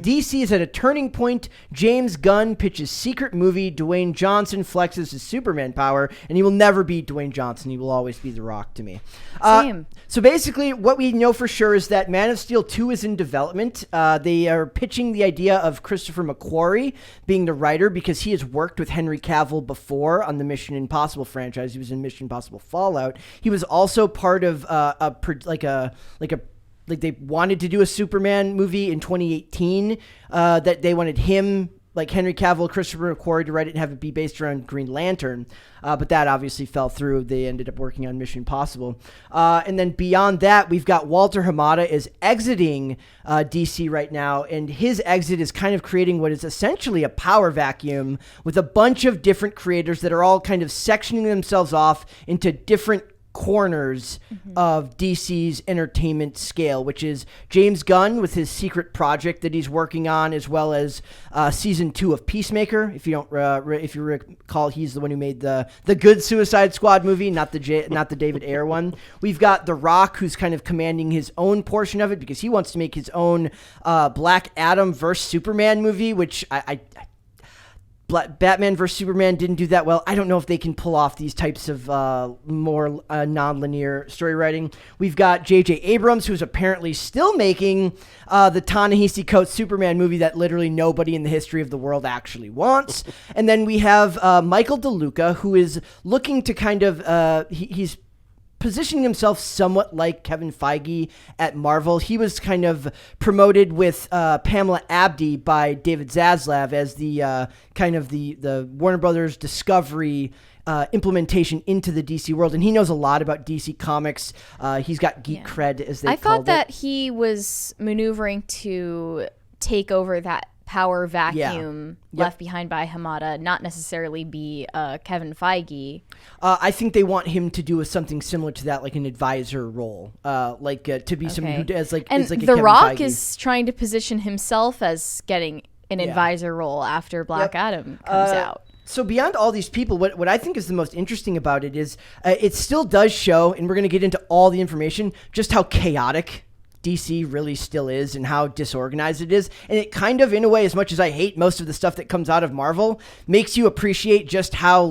DC is at a turning point. James Gunn pitches secret movie. Dwayne Johnson flexes his Superman power, and he will never be Dwayne Johnson. He will always be The Rock to me. Same. So basically, what we know for sure is that Man of Steel 2 is in development. They are pitching the idea of Christopher McQuarrie being the writer because he has worked with Henry Cavill before on the Mission Impossible franchise. He was in Mission Impossible Fallout. He was also part of they wanted to do a Superman movie in 2018. That they wanted him, like Henry Cavill, Christopher McQuarrie, to write it and have it be based around Green Lantern. But that obviously fell through. They ended up working on Mission Impossible. And then beyond that, we've got Walter Hamada is exiting DC right now. And his exit is kind of creating what is essentially a power vacuum with a bunch of different creators that are all kind of sectioning themselves off into different corners of DC's entertainment scale, which is James Gunn with his secret project that he's working on, as well as season 2 of Peacemaker. If you don't, if you recall, he's the one who made the good Suicide Squad movie, not the David Ayer one. We've got The Rock, who's kind of commanding his own portion of it because he wants to make his own Black Adam versus Superman movie, which Batman vs. Superman didn't do that well. I don't know if they can pull off these types of more non-linear story writing. We've got J.J. Abrams, who's apparently still making the Ta-Nehisi Coates Superman movie that literally nobody in the history of the world actually wants. And then we have Michael DeLuca, who is looking to kind of he's positioning himself somewhat like Kevin Feige at Marvel. He was kind of promoted with Pamela Abdy by David Zaslav as the kind of the Warner Brothers Discovery implementation into the DC world, and he knows a lot about DC Comics. He's got geek cred, as they called it. I thought that he was maneuvering to take over that power vacuum left behind by Hamada, not necessarily be Kevin Feige. I think they want him to do something similar to that, like an advisor role, to be somebody who does like. And is like a The Kevin Rock Feige. is trying to position himself as getting an advisor role after Black Adam comes out. So beyond all these people, what I think is the most interesting about it is it still does show, and we're going to get into all the information, just how chaotic DC really still is and how disorganized it is. And it kind of, in a way, as much as I hate most of the stuff that comes out of Marvel, makes you appreciate just how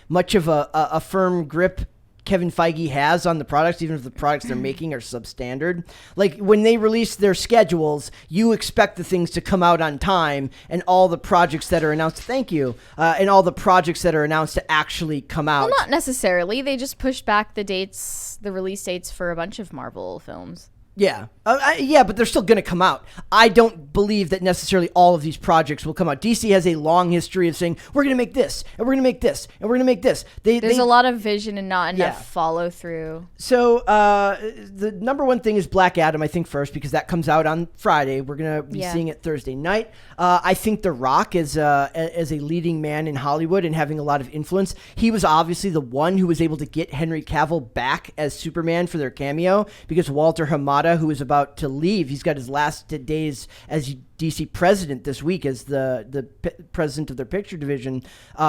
much of a firm grip Kevin Feige has on the products, even if the products they're making are substandard. Like, when they release their schedules, you expect the things to come out on time, and all the projects that are announced, and all the projects that are announced to actually come out. Well, not necessarily. They just pushed back the release dates for a bunch of Marvel films. Yeah. But they're still going to come out. I don't believe that necessarily all of these projects will come out. DC has a long history of saying, we're going to make this, and we're going to make this, and we're going to make this. There's a lot of vision and not enough follow through. So the number one thing is Black Adam, I think, first, because that comes out on Friday. We're going to be seeing it Thursday night. I think The Rock is as a leading man in Hollywood and having a lot of influence. He was obviously the one who was able to get Henry Cavill back as Superman for their cameo, because Walter Hamada, who is about to leave, he's got his last days as DC president this week as the president of their picture division.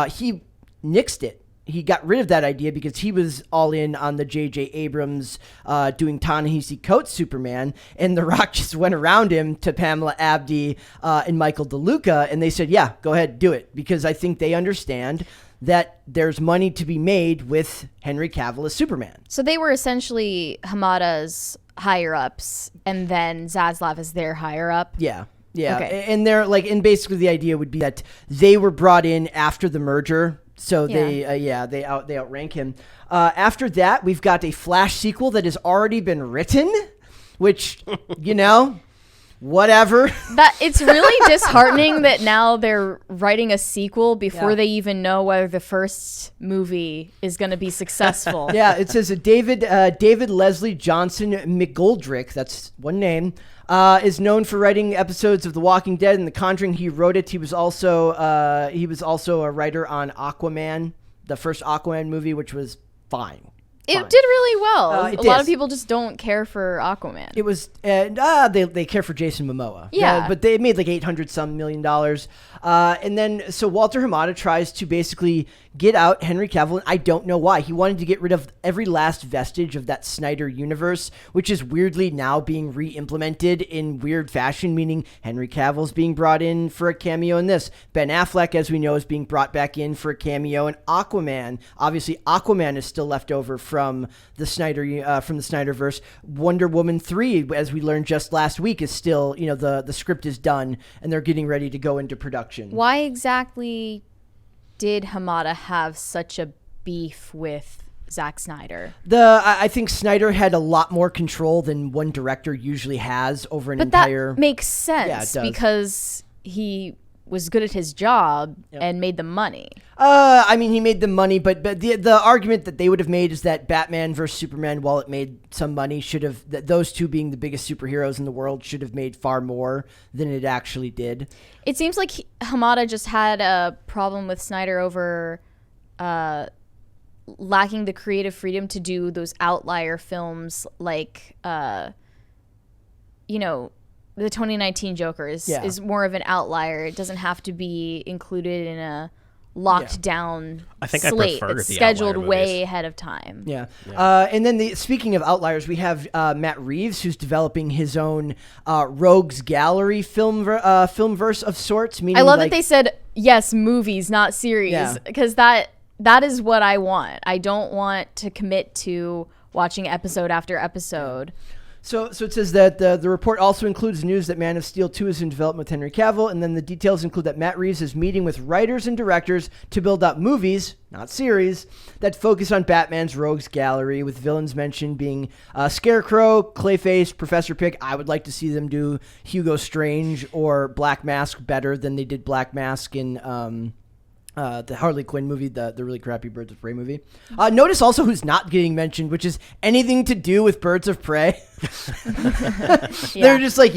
He nixed it. He got rid of that idea because he was all in on the J.J. Abrams doing Ta-Nehisi Coates Superman, and The Rock just went around him to Pamela Abdy and Michael DeLuca, and they said, yeah, go ahead, do it, because I think they understand that there's money to be made with Henry Cavill as Superman. So they were essentially Hamada's higher-ups, and then Zaslav is their higher-up? Yeah. Okay. And they're and basically the idea would be that they were brought in after the merger, so they outrank him. After that, we've got a Flash sequel that has already been written, which, whatever. That it's really disheartening that now they're writing a sequel before they even know whether the first movie is going to be successful. Yeah, it says David Leslie Johnson McGoldrick, that's one name, is known for writing episodes of The Walking Dead and The Conjuring. He wrote it. He was also a writer on Aquaman, the first Aquaman movie, which was fine. It fine. did really well. It a lot did. of people just don't care for Aquaman. It was they care for Jason Momoa. Yeah. But they made like $800 million. And then so Walter Hamada tries to basically get out Henry Cavill. And I don't know why. He wanted to get rid of every last vestige of that Snyder universe, which is weirdly now being re-implemented in weird fashion, meaning Henry Cavill's being brought in for a cameo in this. Ben Affleck, as we know, is being brought back in for a cameo in Aquaman. Obviously, Aquaman is still left over from the Snyderverse. Wonder Woman 3, as we learned just last week, is still, the script is done and they're getting ready to go into production. Why exactly did Hamada have such a beef with Zack Snyder? I think Snyder had a lot more control than one director usually has over an entire... That makes sense, Yeah, it does. because he was good at his job and made the money. He made the money, but the argument that they would have made is that Batman versus Superman, while it made some money, those two being the biggest superheroes in the world, should have made far more than it actually did. It seems like Hamada just had a problem with Snyder over lacking the creative freedom to do those outlier films like, the 2019 Joker is more of an outlier. It doesn't have to be included in a locked down slate. It's scheduled way ahead of time. Yeah. And then speaking of outliers, we have Matt Reeves, who's developing his own Rogues Gallery filmverse of sorts. I love that they said, yes, movies, not series, because that is what I want. I don't want to commit to watching episode after episode. So it says that the report also includes news that Man of Steel 2 is in development with Henry Cavill, and then the details include that Matt Reeves is meeting with writers and directors to build out movies, not series, that focus on Batman's Rogues Gallery, with villains mentioned being Scarecrow, Clayface, Professor Pick. I would like to see them do Hugo Strange or Black Mask better than they did Black Mask in... the Harley Quinn movie, the really crappy Birds of Prey movie. Notice also who's not getting mentioned, which is anything to do with Birds of Prey. They're just like,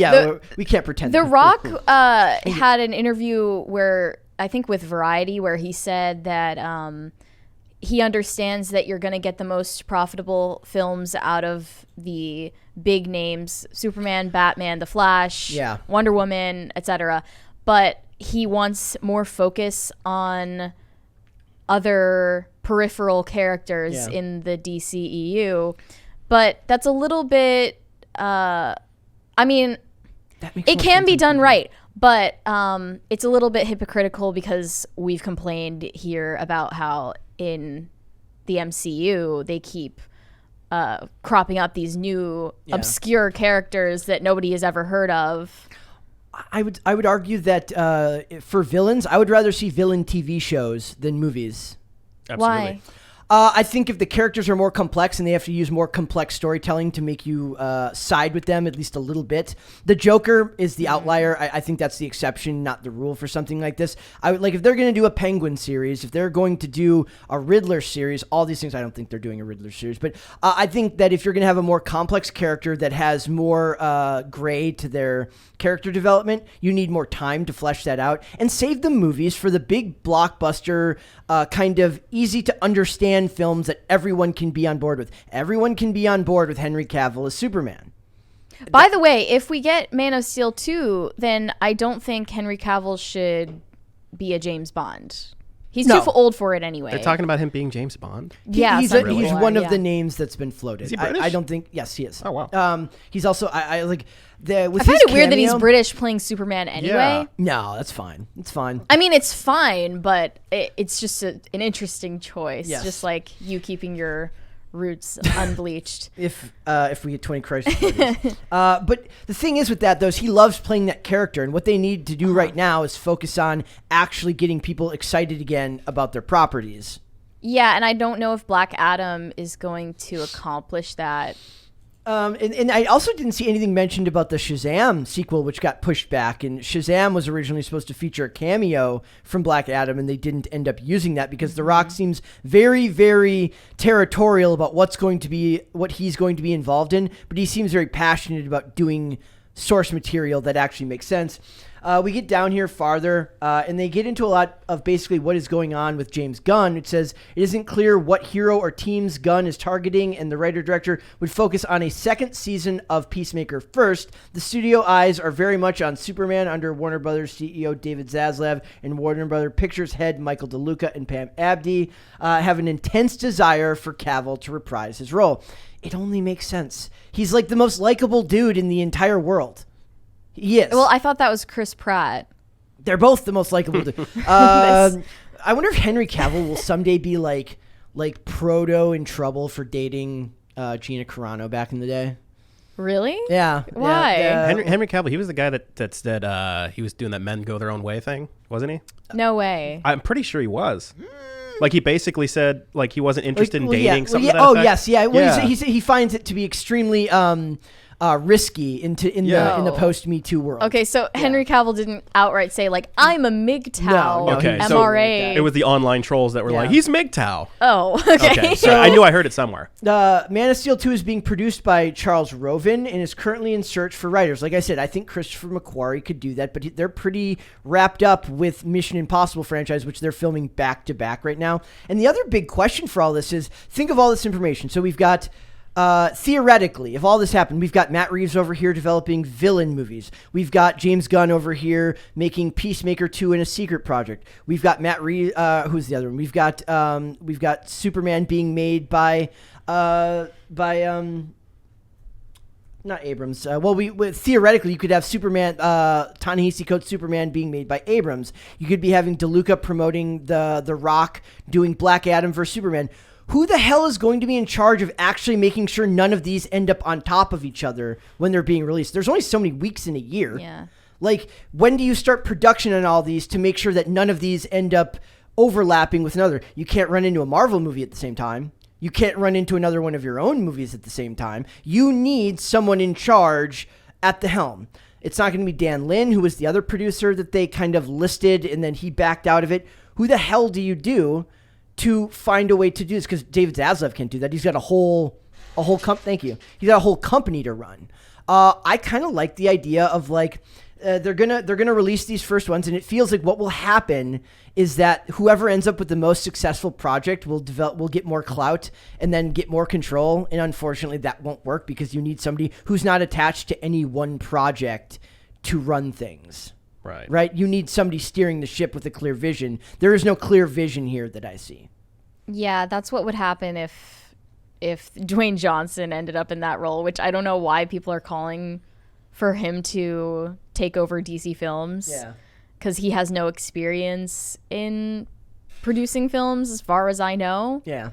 we can't pretend. The Rock had an interview where, I think with Variety, where he said that he understands that you're going to get the most profitable films out of the big names, Superman, Batman, The Flash, Wonder Woman, etc. But he wants more focus on other peripheral characters in the DCEU. But that's a little bit, it can be done right, but it's a little bit hypocritical because we've complained here about how in the MCU they keep cropping up these new obscure characters that nobody has ever heard of. I would argue that for villains, I would rather see villain TV shows than movies. Absolutely. Why? I think if the characters are more complex and they have to use more complex storytelling to make you side with them at least a little bit. The Joker is the outlier. I think that's the exception, not the rule for something like this. I would if they're going to do a Penguin series, if they're going to do a Riddler series, all these things, I don't think they're doing a Riddler series, but I think that if you're going to have a more complex character that has more gray to their character development, you need more time to flesh that out and save the movies for the big blockbuster kind of easy to understand films that everyone can be on board with. Everyone can be on board with Henry Cavill as Superman. By the way, if we get Man of Steel 2, then I don't think Henry Cavill should be a James Bond. He's too old for it anyway. They're talking about him being James Bond? Yeah, he's one of the names that's been floated. Is he British? I don't think... Yes, he is. Oh, wow. He's also... I find it weird that he's British playing Superman anyway. Yeah. No, that's fine. It's fine. I mean, it's fine, but it's just an interesting choice. Yes. Just like you keeping your roots unbleached. If we get 20 Crisis Brothers. But the thing is with that, though, is he loves playing that character. And what they need to do right now is focus on actually getting people excited again about their properties. Yeah, and I don't know if Black Adam is going to accomplish that. And I also didn't see anything mentioned about the Shazam sequel, which got pushed back. And Shazam was originally supposed to feature a cameo from Black Adam, and they didn't end up using that because The Rock seems very, very territorial about what he's going to be involved in. But he seems very passionate about doing source material that actually makes sense. We get down here farther, and they get into a lot of basically what is going on with James Gunn. It says it isn't clear what hero or teams Gunn is targeting, and the writer-director would focus on a second season of Peacemaker first. The studio eyes are very much on Superman under Warner Brothers CEO David Zaslav and Warner Brothers Pictures head Michael DeLuca and Pam Abdi have an intense desire for Cavill to reprise his role. It only makes sense. He's like the most likable dude in the entire world. He is. Well, I thought that was Chris Pratt. They're both the most likable dude. I wonder if Henry Cavill will someday be like Proto in trouble for dating Gina Carano back in the day. Really? Yeah. Why? Yeah, Henry Cavill, he was the guy that said he was doing that men go their own way thing, wasn't he? No way. I'm pretty sure he was. Like, he basically said, like, he wasn't interested in dating something yeah. to that effect. Yes, yeah. Well, he finds it to be extremely risky in the post Me Too world. Okay, so Henry Cavill didn't outright say like I'm a MGTOW No, Okay, so MRA. it was the online trolls that were like, he's MGTOW. Oh, okay. Okay, so I knew I heard it somewhere. Man of Steel 2 is being produced by Charles Roven and is currently in search for writers. Like I said, I think Christopher McQuarrie could do that, but they're pretty wrapped up with Mission Impossible franchise, which they're filming back to back right now. And the other big question for all this is, think of all this information. So we've got theoretically, if all this happened, we've got Matt Reeves over here developing villain movies. We've got James Gunn over here making Peacemaker 2 in a secret project. We've got Matt Reeves, who's the other one? We've got Superman being made by not Abrams. Theoretically, you could have Superman, Ta-Nehisi Coates' Superman being made by Abrams. You could be having DeLuca promoting the Rock doing Black Adam versus Superman. Who the hell is going to be in charge of actually making sure none of these end up on top of each other when they're being released? There's only so many weeks in a year. Yeah. Like, when do you start production on all these to make sure that none of these end up overlapping with another? You can't run into a Marvel movie at the same time. You can't run into another one of your own movies at the same time. You need someone in charge at the helm. It's not going to be Dan Lin, who was the other producer that they kind of listed, and then he backed out of it. Who the hell do you do to find a way to do this? Because David Zaslav can't do that. He's got a whole thank you. He's got a whole company to run. I kind of like the idea of like they're gonna release these first ones, and it feels like what will happen is that whoever ends up with the most successful project will get more clout and then get more control. And unfortunately, that won't work because you need somebody who's not attached to any one project to run things. Right. You need somebody steering the ship with a clear vision. There is no clear vision here that I see. Yeah, that's what would happen if Dwayne Johnson ended up in that role, which I don't know why people are calling for him to take over DC Films. Yeah. Because he has no experience in producing films, as far as I know. Yeah.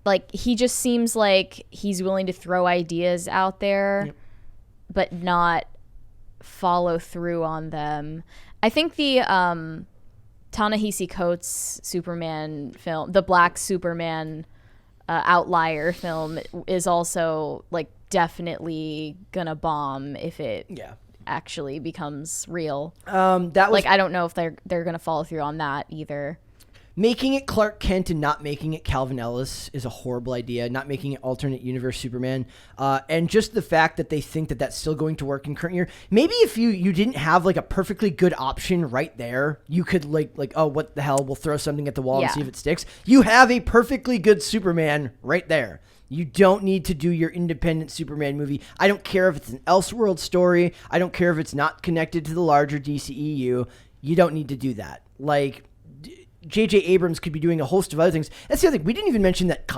Like, he just seems like he's willing to throw ideas out there, but not follow through on them. I think the Ta-Nehisi Coates Superman film, the Black Superman Outlier film, is also like definitely gonna bomb if it actually becomes real. That was like, I don't know if they're gonna follow through on that either. Making it Clark Kent and not making it Calvin Ellis is a horrible idea. Not making it alternate universe Superman. And just the fact that they think that that's still going to work in current year. Maybe if you didn't have like a perfectly good option right there, you could like, oh, what the hell? We'll throw something at the wall and see if it sticks. You have a perfectly good Superman right there. You don't need to do your independent Superman movie. I don't care if it's an Elseworld story. I don't care if it's not connected to the larger DCEU. You don't need to do that. Like, J.J. Abrams could be doing a host of other things. That's the other thing. We didn't even mention that the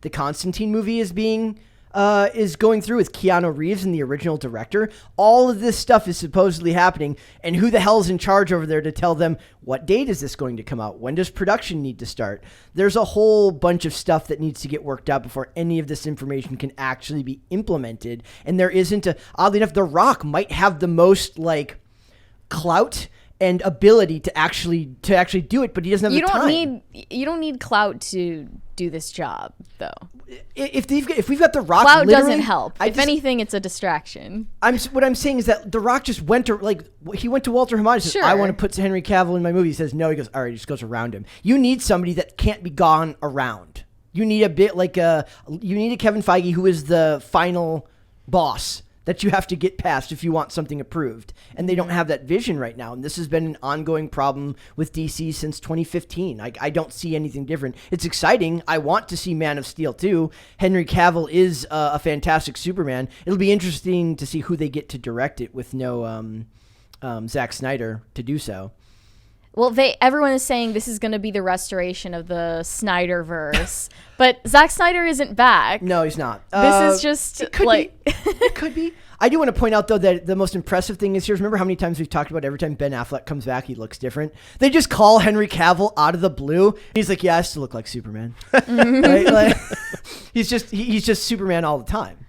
Constantine movie is going through with Keanu Reeves and the original director. All of this stuff is supposedly happening, and who the hell is in charge over there to tell them what date is this going to come out? When does production need to start? There's a whole bunch of stuff that needs to get worked out before any of this information can actually be implemented. And there isn't oddly enough, The Rock might have the most like clout and ability to actually do it, but he doesn't have the time. You don't need clout to do this job, though. If we've got The Rock, clout doesn't help. If anything, it's a distraction. What I'm saying is that The Rock just went to Walter Hamada and said, I want to put Henry Cavill in my movie. He says no. He goes, all right. He just goes around him. You need somebody that can't be gone around. You need a bit like you need a Kevin Feige who is the final boss that you have to get past if you want something approved. And they don't have that vision right now. And this has been an ongoing problem with DC since 2015. I don't see anything different. It's exciting. I want to see Man of Steel 2. Henry Cavill is a fantastic Superman. It'll be interesting to see who they get to direct it with no Zack Snyder to do so. Well, everyone is saying this is going to be the restoration of the Snyderverse, but Zack Snyder isn't back. No, he's not. This is just it could be. It could be. I do want to point out, though, that the most impressive thing is here. Remember how many times we've talked about every time Ben Affleck comes back, he looks different? They just call Henry Cavill out of the blue. He's like, yeah, I still look like Superman. Right? Like, he's just Superman all the time.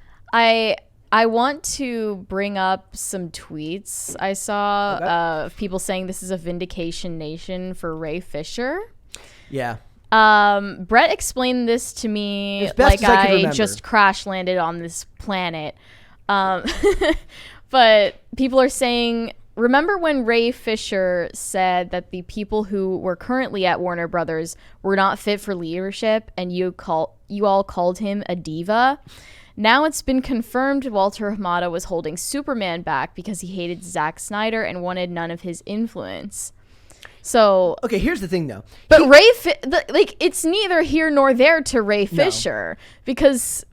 I want to bring up some tweets I saw of people saying this is a vindication nation for Ray Fisher. Yeah. Brett explained this to me like I just crash landed on this planet. But people are saying, remember when Ray Fisher said that the people who were currently at Warner Brothers were not fit for leadership and you all called him a diva? Now it's been confirmed Walter Hamada was holding Superman back because he hated Zack Snyder and wanted none of his influence. So okay, here's the thing though. But it's neither here nor there to Ray Fisher because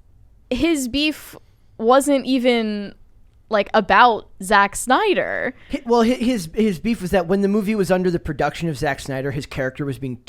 his beef wasn't even like about Zack Snyder. Well, his beef was that when the movie was under the production of Zack Snyder, his character was being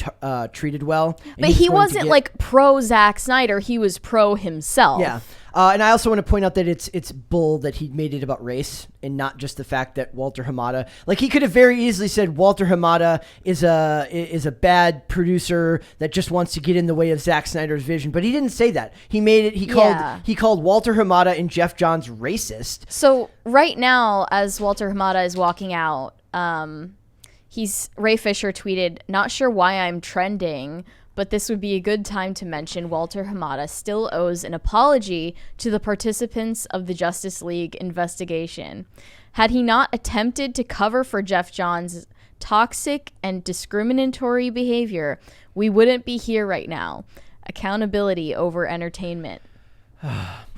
treated well. But he wasn't like pro Zack Snyder. He was pro himself. Yeah. And I also want to point out that it's bull that he made it about race and not just the fact that Walter Hamada, like he could have very easily said Walter Hamada is a bad producer that just wants to get in the way of Zack Snyder's vision, but he didn't say that. He made it. He called Walter Hamada and Jeff Johns racist. So right now, as Walter Hamada is walking out, Ray Fisher tweeted, "Not sure why I'm trending, but this would be a good time to mention Walter Hamada still owes an apology to the participants of the Justice League investigation. Had he not attempted to cover for Jeff Johns' toxic and discriminatory behavior, we wouldn't be here right now. Accountability over entertainment."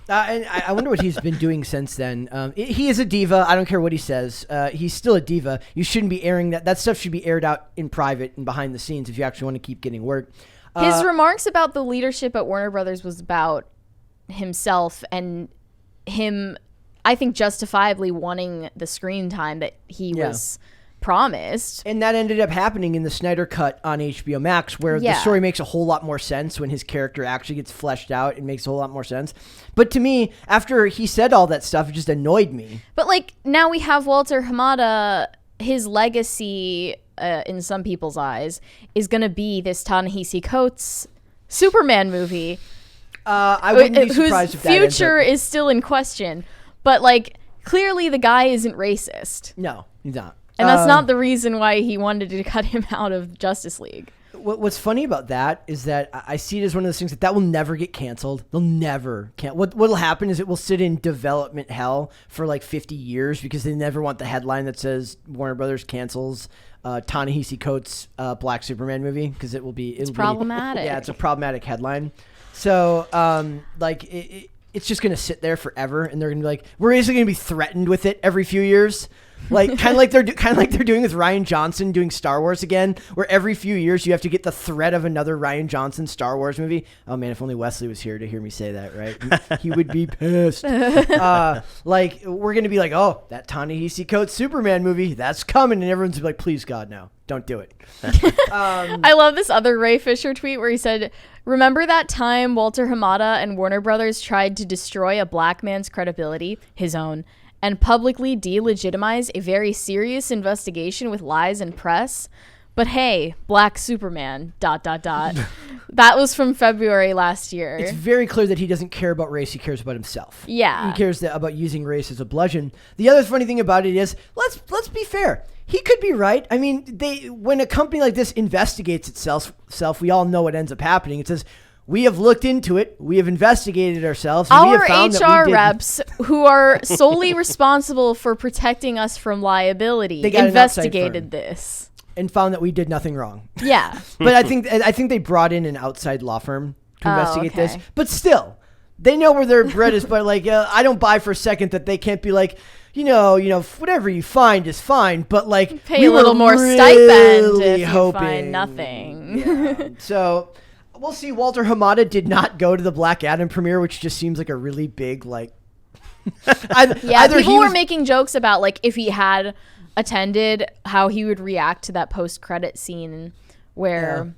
And I wonder what he's been doing since then. He is a diva. I don't care what he says. He's still a diva. You shouldn't be airing that. That stuff should be aired out in private and behind the scenes if you actually want to keep getting work. His remarks about the leadership at Warner Brothers was about himself and him, I think, justifiably wanting the screen time that he was promised. And that ended up happening in the Snyder Cut on HBO Max, where the story makes a whole lot more sense when his character actually gets fleshed out. It makes a whole lot more sense. But to me, after he said all that stuff, it just annoyed me. But like now we have Walter Hamada, his legacy, in some people's eyes, is going to be this Ta-Nehisi Coates Superman movie. I wouldn't be surprised if that whose future is still in question. But like clearly the guy isn't racist. No, he's not. And that's not the reason why he wanted to cut him out of Justice League. What's funny about that is that I see it as one of those things that will never get canceled. They'll never cancel. What'll happen is it will sit in development hell for like 50 years because they never want the headline that says Warner Brothers cancels Ta-Nehisi Coates' Black Superman movie because it'll be problematic. Yeah, it's a problematic headline. So it's just gonna sit there forever, and they're gonna be like, we're basically gonna be threatened with it every few years. Like kind of like they're doing with Rian Johnson doing Star Wars again, where every few years you have to get the threat of another Rian Johnson Star Wars movie. Oh man, if only Wesley was here to hear me say that, right? He would be pissed. Like we're gonna be like, oh, that Ta-Nehisi Coates Superman movie, that's coming, and everyone's like, please God, no, don't do it. I love this other Ray Fisher tweet where he said, "Remember that time Walter Hamada and Warner Brothers tried to destroy a black man's credibility, his own, and publicly delegitimize a very serious investigation with lies and press? But hey, Black Superman, ... That was from February last year. It's very clear that he doesn't care about race. He cares about himself. Yeah. He cares about using race as a bludgeon. The other funny thing about it is, let's be fair. He could be right. I mean, when a company like this investigates itself, we all know what ends up happening. It says, we have looked into it. We have investigated ourselves. And our we have found HR reps, who are solely responsible for protecting us from liability, investigated this and found that we did nothing wrong. Yeah, but I think they brought in an outside law firm to investigate this. But still, They know where their bread is, but like I don't buy for a second that they can't be like, whatever you find is fine, but like pay a little more stipend if you find nothing. Yeah. So we'll see. Walter Hamada did not go to the Black Adam premiere, which just seems like a really big like. People were making jokes about like if he had attended, how he would react to that post-credit scene where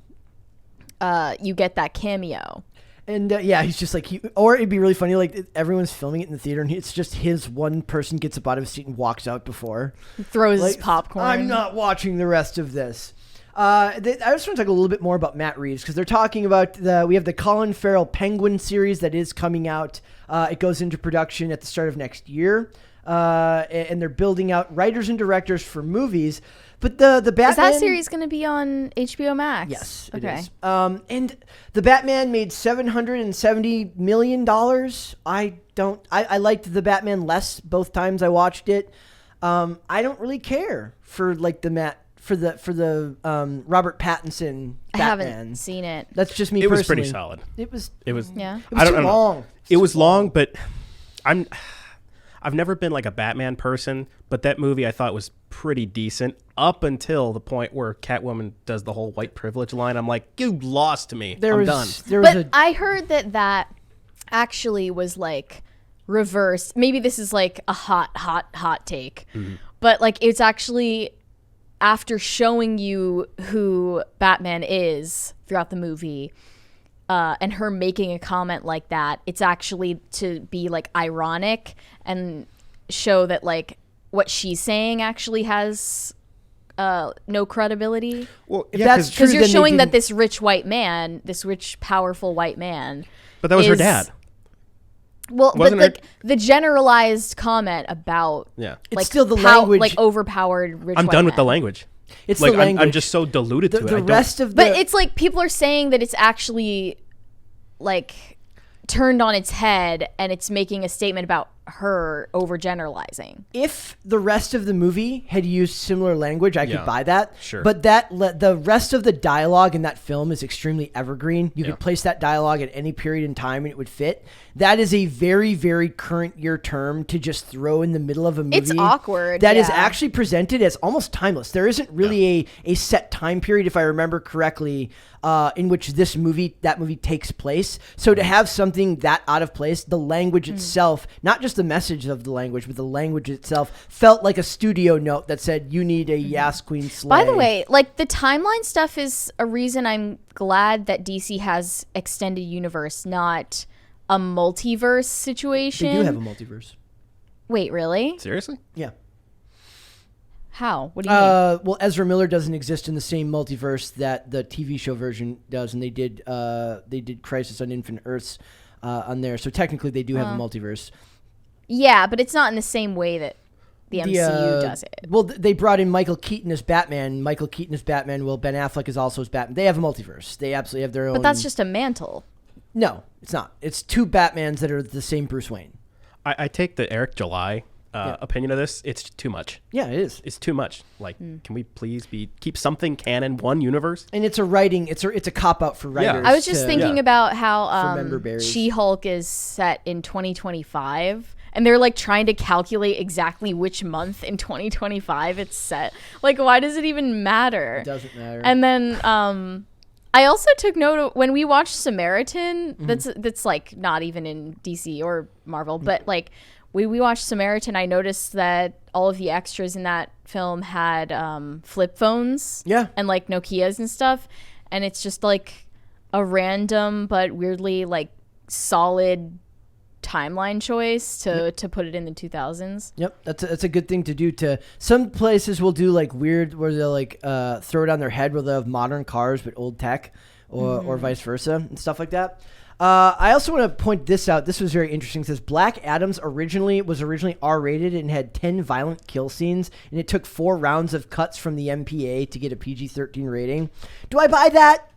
you get that cameo. And he's just like, or it'd be really funny, like everyone's filming it in the theater, and it's just his one person gets up out of his seat and walks out before. Throws his popcorn. I'm not watching the rest of this. I just want to talk a little bit more about Matt Reeves, because they're talking about we have the Colin Farrell Penguin series that is coming out. It goes into production at the start of next year, and they're building out writers and directors for movies. But the Batman... Is that series going to be on HBO Max? Yes, it is. And the Batman made $770 million. I liked the Batman less both times I watched it. I don't really care for like for the Robert Pattinson Batman. I haven't seen it. That's just me. It was personally. pretty solid. It was yeah. It was too long. It was long, but I've never been like a Batman person, but that movie I thought was pretty decent up until the point where Catwoman does the whole white privilege line. I'm like, you lost me. I'm done. I heard that actually was like reversed. Maybe this is like a hot take, but like it's actually after showing you who Batman is throughout the movie. And her making a comment like that, it's actually to be like ironic and show that like what she's saying actually has no credibility. Well, if that's true, because you're showing that this rich powerful white man. But that was her dad. Well, but like the generalized comment about it's still the language, like overpowered rich. I'm white done man. with the language. It's like the language. I'm just so diluted to it. The rest of but it's like people are saying that it's actually like turned on its head and it's making a statement about her overgeneralizing. If the rest of the movie had used similar language, I could buy that. Sure. But the rest of the dialogue in that film is extremely evergreen. You could place that dialogue at any period in time and it would fit. That is a very, very current year term to just throw in the middle of a movie. It's awkward. That is actually presented as almost timeless. There isn't really a set time period, if I remember correctly, in which that movie takes place. So to have something that out of place, the language itself, not just the message of the language, but the language itself felt like a studio note that said, you need a Yas Queen Slay. By the way, like the timeline stuff is a reason I'm glad that DC has extended universe, not a multiverse situation. They do have a multiverse. Wait, really? Seriously? Yeah. How? What do you mean? Well, Ezra Miller doesn't exist in the same multiverse that the TV show version does, and they did Crisis on Infinite Earths on there. So technically, they do have a multiverse. Yeah, but it's not in the same way that the MCU does it. Well, they brought in Michael Keaton as Batman. Michael Keaton as Batman. Well, Ben Affleck is also as Batman. They have a multiverse. They absolutely have their own. But that's just a mantle. No, it's not. It's two Batmans that are the same Bruce Wayne. I take the Eric July opinion of this. It's too much. Yeah, it is. It's too much. Like, can we please keep something canon, one universe? And it's a cop out for writers. I was just thinking about how member She-Hulk is set in 2025. And they're like trying to calculate exactly which month in 2025 it's set. Like, why does it even matter? It doesn't matter. And then I also took note of when we watched Samaritan, that's like not even in DC or Marvel, but like we watched Samaritan, I noticed that all of the extras in that film had flip phones. Yeah. And like Nokias and stuff. And it's just like a random but weirdly like solid timeline choice to put it in the 2000s. Yep, that's a good thing to do. To some places will do like weird where they'll like throw it on their head where they'll have modern cars but old tech, or vice versa and stuff like that. I also want to point this out. This was very interesting. It says Black Adam's was originally R-rated and had 10 violent kill scenes, and it took 4 rounds of cuts from the MPA to get a PG-13 rating. Do I buy that?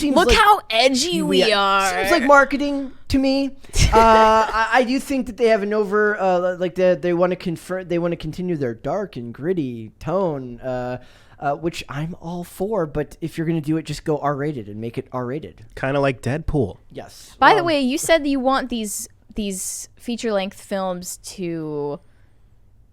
Look like, how edgy we are. Seems like marketing to me. I do think that they have an over they want to continue their dark and gritty tone. which I'm all for. But if you're going to do it, just go R-rated and make it R-rated. Kind of like Deadpool. Yes. By the way, you said that you want these feature-length films to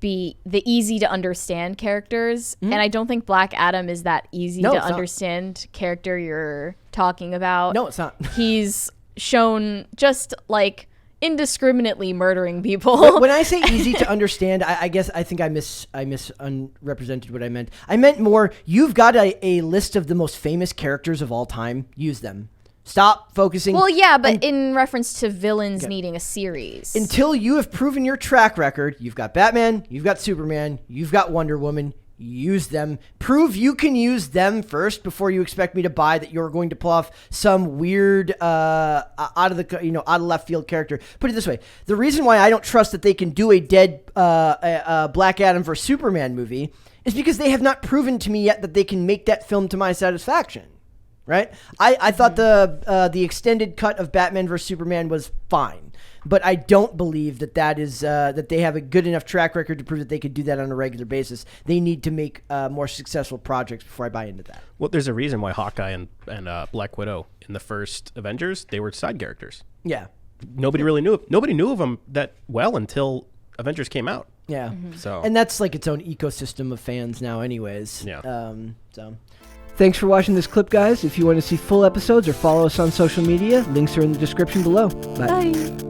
be the easy to understand characters, and I don't think Black Adam is that easy to understand character you're talking about. No, it's not. He's shown just like indiscriminately murdering people. When I say easy to understand, I guess I think I misrepresented what I meant. I meant more, you've got a list of the most famous characters of all time. Use them. Stop focusing. Well, yeah, but in reference to villains needing a series. Until you have proven your track record, you've got Batman, you've got Superman, you've got Wonder Woman. Use them. Prove you can use them first before you expect me to buy that you're going to pull off some weird out of left field character. Put it this way: the reason why I don't trust that they can do a dead Black Adam versus Superman movie is because they have not proven to me yet that they can make that film to my satisfaction. Right? I thought the extended cut of Batman vs Superman was fine, but I don't believe that is that they have a good enough track record to prove that they could do that on a regular basis. They need to make more successful projects before I buy into that. Well, there's a reason why Hawkeye and Black Widow in the first Avengers, they were side characters. Yeah. Nobody really knew. Nobody knew of them that well until Avengers came out. Yeah. So, and that's like its own ecosystem of fans now, anyways. Yeah. Thanks for watching this clip, guys. If you want to see full episodes or follow us on social media, links are in the description below. Bye. Bye.